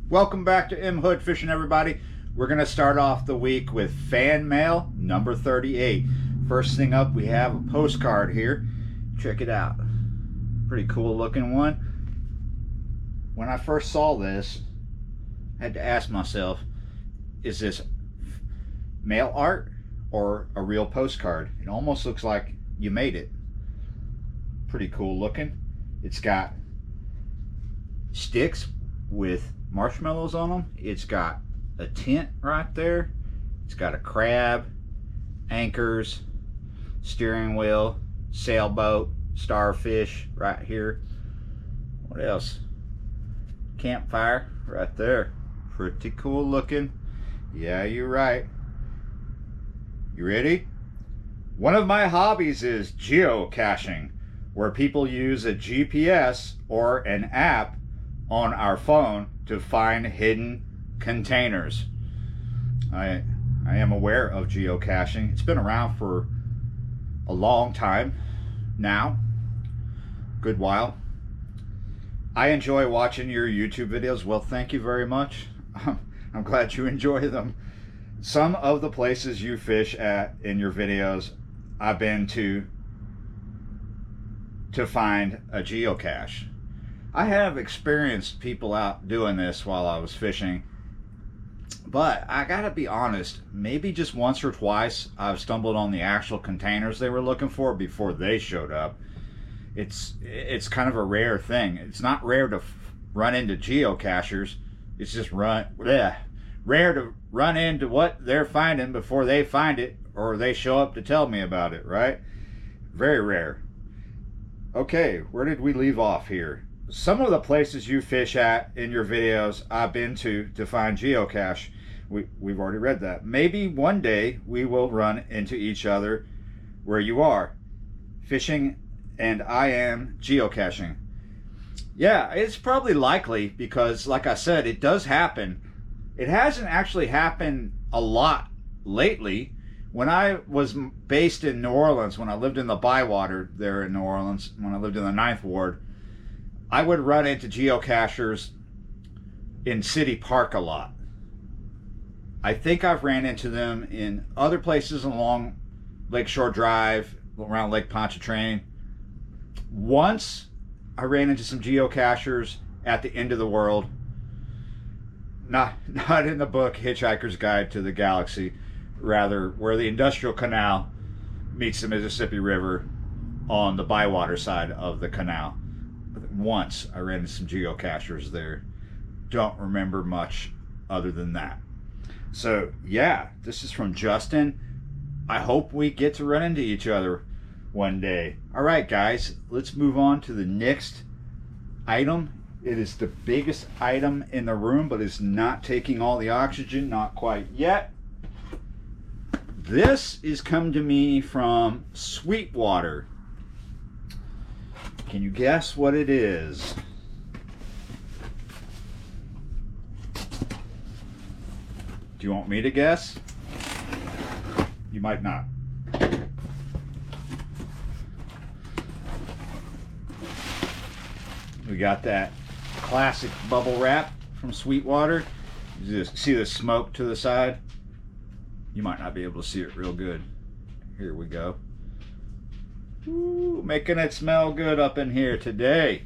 Welcome back to M Hood Fishing, everybody. We're going to start off the week with fan mail number 38. First thing up, we have a postcard here. Check it out. Pretty cool looking one. When I first saw this, I had to ask myself, is this mail art or a real postcard? It almost looks like you made it. Pretty cool looking. It's got sticks with marshmallows on them. It's got a tent right there. It's got a crab, anchors, steering wheel, sailboat, starfish right here. What else? Campfire right there. Pretty cool looking. Yeah, you're right. You ready? One of my hobbies is geocaching, where people use a GPS or an app on our phone to find hidden containers. I am aware of geocaching. It's been around for a long time now, good while. I enjoy watching your YouTube videos. Well, thank you very much. I'm glad you enjoy them. Some of the places you fish at in your videos, I've been to find a geocache. I have experienced people out doing this while I was fishing, but I gotta be honest, maybe just once or twice I've stumbled on the actual containers they were looking for before they showed up. It's kind of a rare thing. It's not rare to run into geocachers. It's just rare to run into what they're finding before they find it or they show up to tell me about it, right? Very rare. Okay, where did we leave off here? Some of the places you fish at in your videos I've been to find geocache. We've already read that. Maybe one day we will run into each other where you are fishing and I am geocaching. Yeah, it's probably likely because, like I said, it does happen. It hasn't actually happened a lot lately. When I was based in New Orleans, when I lived in the Bywater there in New Orleans, when I lived in the 9th Ward, I would run into geocachers in City Park a lot. I think I've ran into them in other places along Lakeshore Drive, around Lake Pontchartrain. Once I ran into some geocachers at the end of the world. Not in the book Hitchhiker's Guide to the Galaxy, rather where the Industrial Canal meets the Mississippi River on the Bywater side of the canal. Once I ran into some geocachers there. Don't remember much other than that. So yeah, this is from Justin. I hope we get to run into each other one day. All right, guys, let's move on to the next item. It is the biggest item in the room, but it's not taking all the oxygen, not quite yet. This is come to me from Sweetwater. Can you guess what it is? Do you want me to guess? You might not. We got that classic bubble wrap from Sweetwater. You just see the smoke to the side. You might not be able to see it real good. Here we go. Ooh, making it smell good up in here today.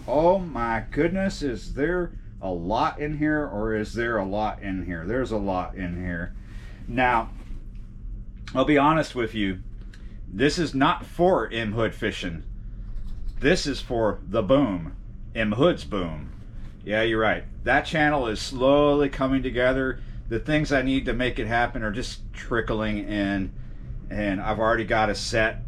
Oh my goodness, is there a lot in here or is there a lot in here? There's a lot in here. Now, I'll be honest with you. This is not for M Hood Fishing. This is for the boom. M Hood's boom. Yeah, you're right. That channel is slowly coming together. The things I need to make it happen are just trickling in. And I've already got a set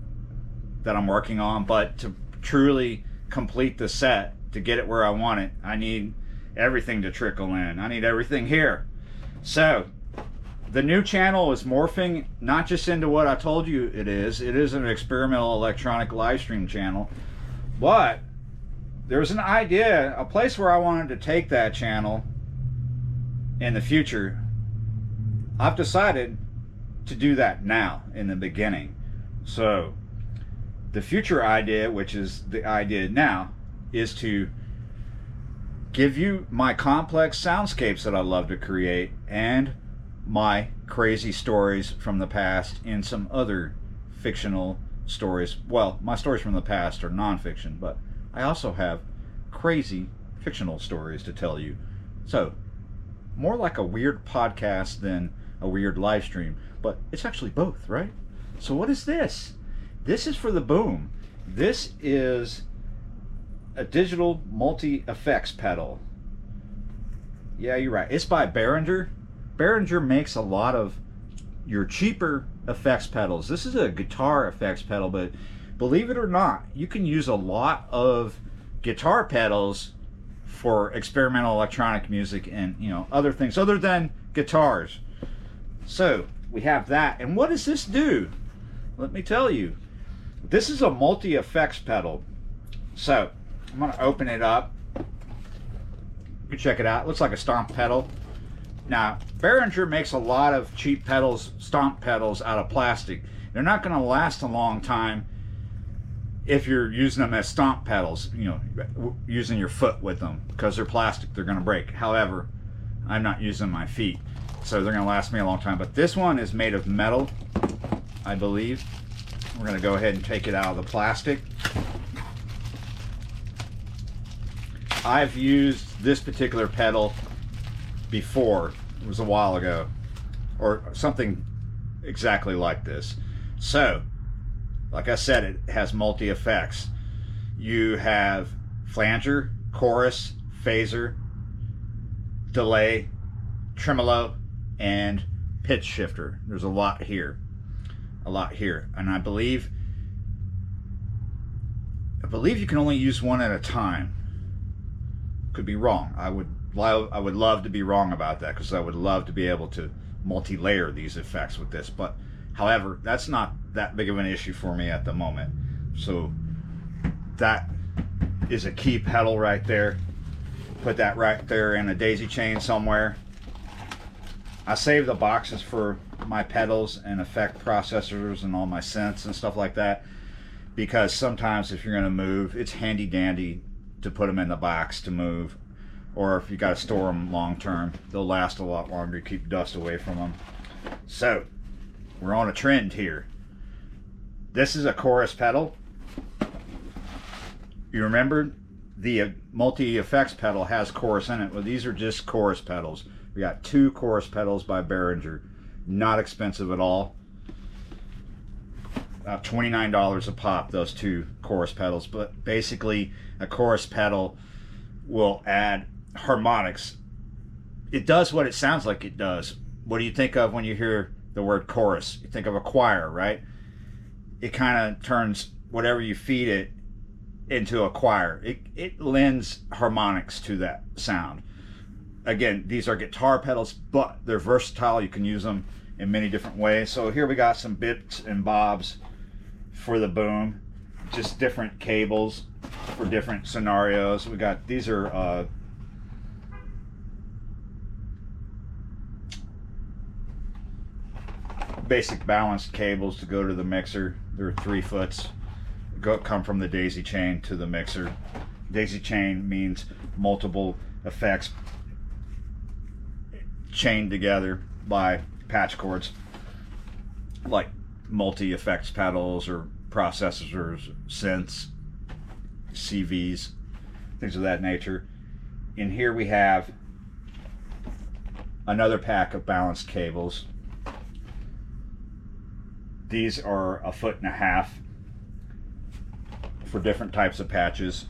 that I'm working on, but to truly complete the set, to get it where I want it, I need everything to trickle in. I need everything here. So the new channel is morphing not just into what I told you it is an experimental electronic live stream channel, but there's an idea, a place where I wanted to take that channel in the future. I've decided to do that now in the beginning. So the future idea, which is the idea now, is to give you my complex soundscapes that I love to create and my crazy stories from the past and some other fictional stories. Well, my stories from the past are nonfiction, but I also have crazy fictional stories to tell you. So, more like a weird podcast than a weird live stream, but it's actually both, right? So what is this? This is for the boom. This is a digital multi-effects pedal. Yeah, you're right. It's by Behringer. Behringer makes a lot of your cheaper effects pedals. This is a guitar effects pedal, but believe it or not, you can use a lot of guitar pedals for experimental electronic music and, you know, other things other than guitars. So we have that. And what does this do? Let me tell you. This is a multi-effects pedal. So I'm going to open it up. You can check it out. It looks like a stomp pedal. Now, Behringer makes a lot of cheap pedals, stomp pedals, out of plastic. They're not going to last a long time if you're using them as stomp pedals, you know, using your foot with them, because they're plastic, they're going to break. However, I'm not using my feet, so they're going to last me a long time. But this one is made of metal, I believe. We're going to go ahead and take it out of the plastic. I've used this particular pedal before. It was a while ago, or something exactly like this. So, like I said, it has multi effects. You have flanger, chorus, phaser, delay, tremolo, and pitch shifter. There's a lot here. A lot here. And I believe you can only use one at a time. Could be wrong. I would love to be wrong about that, because I would love to be able to multi-layer these effects with this. But however, that's not that big of an issue for me at the moment. So that is a key pedal right there. Put that right there in a daisy chain somewhere. I save the boxes for my pedals and effect processors and all my synths and stuff like that, because sometimes if you're going to move, it's handy dandy to put them in the box to move. Or if you got to store them long term, they'll last a lot longer. Keep dust away from them. So we're on a trend here. This is a chorus pedal. You remember the multi effects pedal has chorus in it. Well, these are just chorus pedals. We got 2 chorus pedals by Behringer. Not expensive at all. About $29 a pop, those 2 chorus pedals. But basically, a chorus pedal will add harmonics. It does what it sounds like it does. What do you think of when you hear the word chorus? You think of a choir, right? It kind of turns whatever you feed it into a choir. It lends harmonics to that sound. Again, these are guitar pedals, but they're versatile. You can use them in many different ways. So here we got some bits and bobs for the boom. Just different cables for different scenarios. We got, these are basic balanced cables to go to the mixer. They're 3 foots. Come from the daisy chain to the mixer. Daisy chain means multiple effects chained together by patch cords, like multi effects pedals or processors, synths, CVs, things of that nature. In here we have another pack of balanced cables. These are 1.5 feet for different types of patches.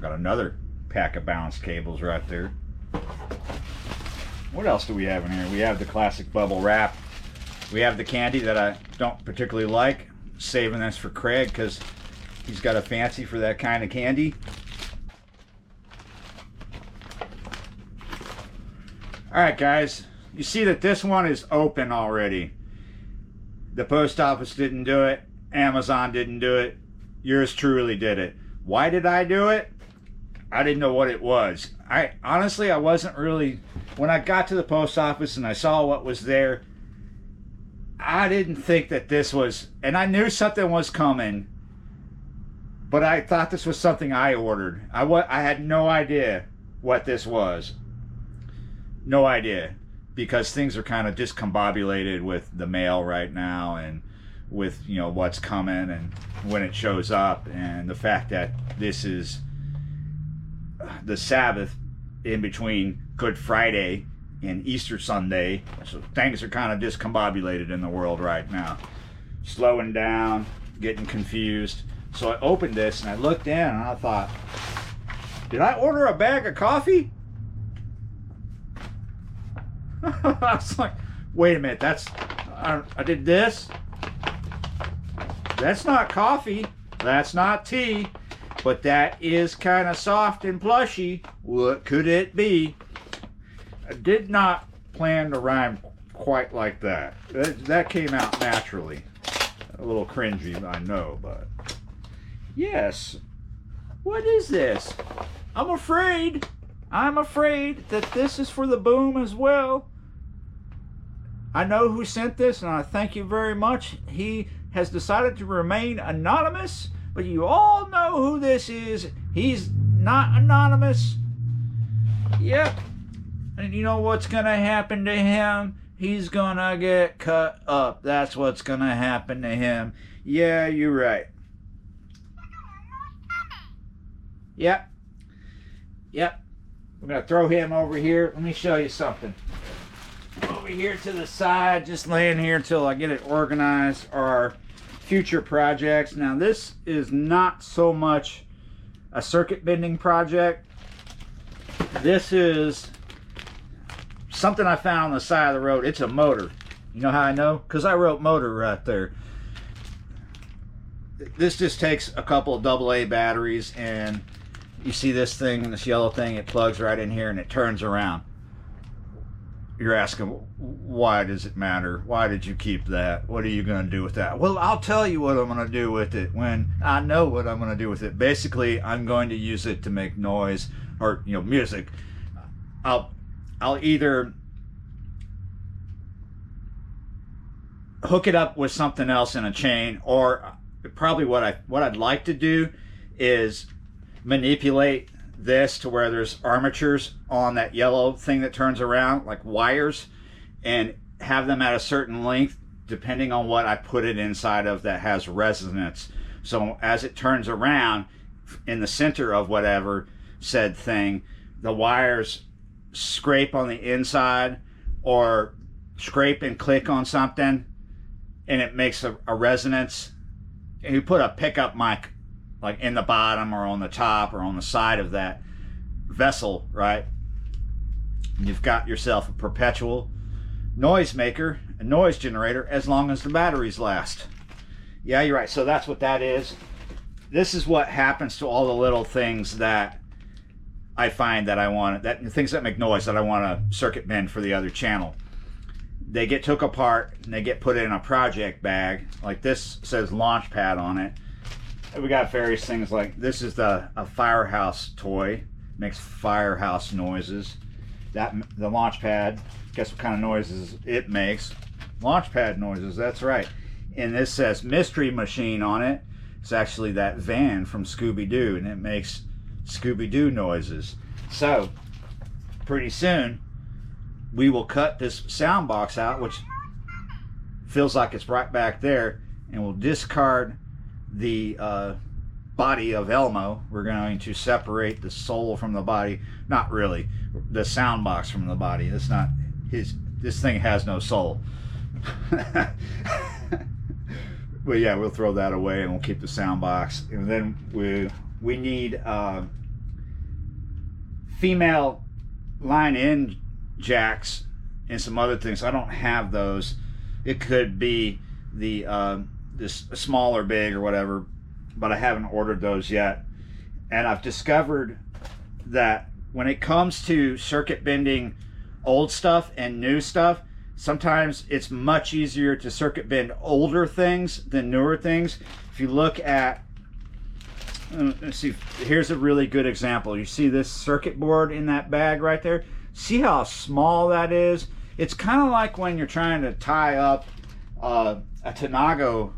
Got another pack of balanced cables right there. What else do we have in here? We have the classic bubble wrap. We have the candy that I don't particularly like. Saving this for Craig because he's got a fancy for that kind of candy. Alright guys, you see that this one is open already. The post office didn't do it. Amazon didn't do it. Yours truly did it. Why did I do it? I didn't know what it was. I wasn't really, when I got to the post office and I saw what was there, I didn't think that this was, and I knew something was coming, But I thought this was something I ordered. I had no idea what this was. No idea. Because things are kind of discombobulated with the mail right now, and with, you know, what's coming and when it shows up, and the fact that this is the Sabbath in between Good Friday and Easter Sunday. So things are kind of discombobulated in the world right now. Slowing down, getting confused. So I opened this and I looked in and I thought, did I order a bag of coffee? I was like, wait a minute, I did this. That's not coffee. That's not tea. But that is kind of soft and plushy. What could it be? I did not plan to rhyme quite like that. That came out naturally. A little cringy, I know, but yes. What is this? I'm afraid that this is for the boom as well. I know who sent this, and I thank you very much. He has decided to remain anonymous, but you all know who this is. He's not anonymous. Yep. And you know what's going to happen to him? He's going to get cut up. That's what's going to happen to him. Yeah, you're right. Yep. Yep. We're going to throw him over here. Let me show you something. Over here to the side, just laying here until I get it organized, are future projects. Now, this is not so much a circuit bending project. This is something I found on the side of the road. It's a motor. You know how I know? Because I wrote motor right there. This just takes a couple of AA batteries, and you see this thing, this yellow thing, it plugs right in here and it turns around. You're asking, why does it matter? Why did you keep that? What are you going to do with that? Well, I'll tell you what I'm going to do with it when I know what I'm going to do with it. Basically, I'm going to use it to make noise, or, you know, music. I'll either hook it up with something else in a chain, or probably what I'd like to do is manipulate this to where there's armatures on that yellow thing that turns around, like wires, and have them at a certain length depending on what I put it inside of that has resonance. So as it turns around in the center of whatever said thing, the wires scrape on the inside or scrape and click on something, and it makes a resonance. And you put a pickup mic like in the bottom or on the top or on the side of that vessel, right? You've got yourself a perpetual noise maker, a noise generator, as long as the batteries last. Yeah, you're right. So that's what that is. This is what happens to all the little things that I find that I want, that things that make noise that I want to circuit bend for the other channel. They get took apart and they get put in a project bag. Like this says Launchpad on it. We got various things, like this is a firehouse toy, makes firehouse noises. That the Launchpad, guess what kind of noises it makes? Launchpad noises, that's right. And this says Mystery Machine on it. It's actually that van from Scooby-Doo, and it makes Scooby-Doo noises. So pretty soon we will cut this sound box out, which feels like it's right back there, and we'll discard the body of Elmo. We're going to separate the soul from the body. Not really, the sound box from the body. It's not his. This thing has no soul. But yeah, we'll throw that away and we'll keep the sound box. And then we need female line-in jacks and some other things. I don't have those. It could be the this small or big or whatever, but I haven't ordered those yet. And I've discovered that when it comes to circuit bending old stuff and new stuff, sometimes it's much easier to circuit bend older things than newer things. If you look at, let's see, here's a really good example. You see this circuit board in that bag right there? See how small that is? It's kind of like when you're trying to tie up a Tenago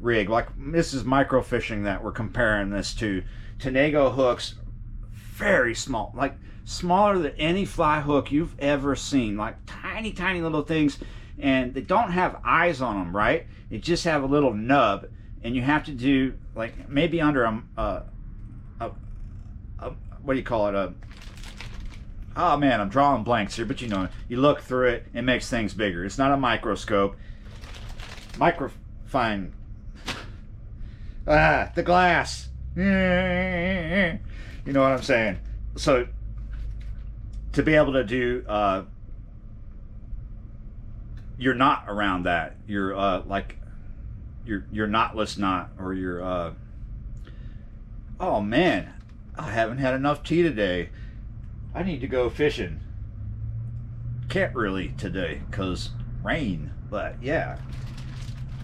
rig. Like, this is microfishing that we're comparing this to. Tenego hooks, very small, like smaller than any fly hook you've ever seen, like tiny, tiny little things, and they don't have eyes on them, right? They just have a little nub, and you have to do, like, maybe under what do you call it? Oh man, I'm drawing blanks here, but you know, you look through it, it makes things bigger. It's not a microscope. Microfine. The glass. You know what I'm saying? So to be able to do your knot around that, your like your knotless knot, or your oh man, I haven't had enough tea today. I need to go fishing. Can't really today because rain, but yeah,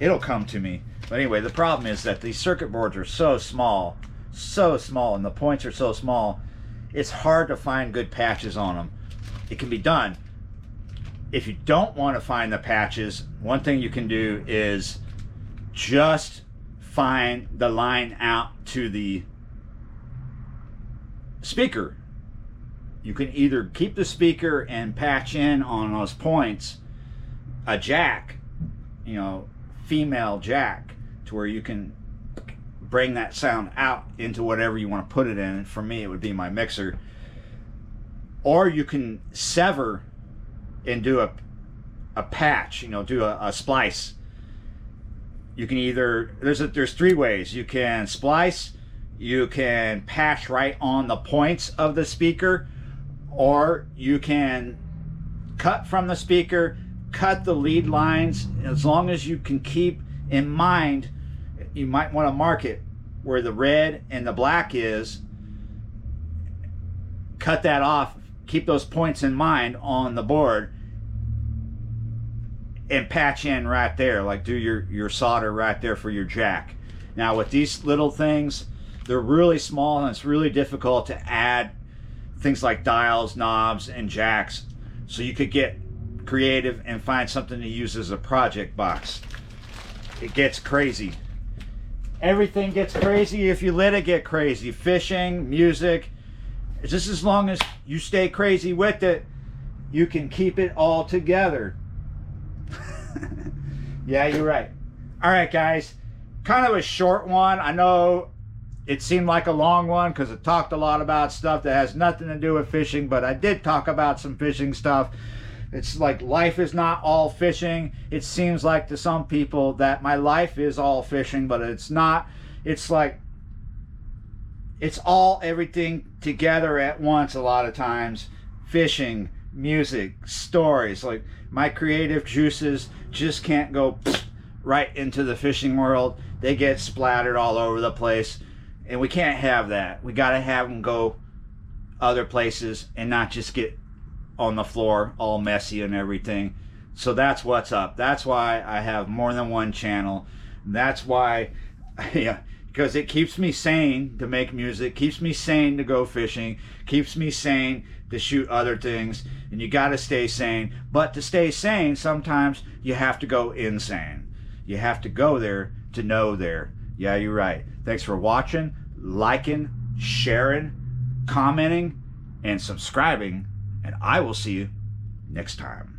it'll come to me. But anyway, the problem is that these circuit boards are so small, and the points are so small, it's hard to find good patches on them. It can be done. If you don't want to find the patches, one thing you can do is just find the line out to the speaker. You can either keep the speaker and patch in on those points a jack, you know, female jack, to where you can bring that sound out into whatever you want to put it in. For me, it would be my mixer. Or you can sever and do a patch, you know, do a splice. You can either, there's three ways. You can splice, you can patch right on the points of the speaker, or you can cut from the speaker, cut the lead lines. As long as you can keep in mind, you might want to mark it where the red and the black is, cut that off, keep those points in mind on the board, and patch in right there, like do your solder right there for your jack. Now with these little things, they're really small, and it's really difficult to add things like dials, knobs, and jacks. So you could get creative and find something to use as a project box. It gets crazy. Everything gets crazy if you let it get crazy. Fishing, music, just as long as you stay crazy with it, you can keep it all together. Yeah, you're right. All right, guys, kind of a short one. I know it seemed like a long one because it talked a lot about stuff that has nothing to do with fishing, but I did talk about some fishing stuff. It's like life is not all fishing. It seems like to some people that my life is all fishing, but it's not. It's like it's all everything together at once a lot of times. Fishing, music, stories. Like my creative juices just can't go right into the fishing world. They get splattered all over the place, and we can't have that. We got to have them go other places and not just get on the floor all messy and everything. So that's what's up. That's why I have more than one channel. That's why, yeah, because it keeps me sane to make music, keeps me sane to go fishing, keeps me sane to shoot other things. And you got to stay sane. But to stay sane, sometimes you have to go insane. You have to go there to know there. Yeah, you're right. Thanks for watching, liking, sharing, commenting, and subscribing. And I will see you next time.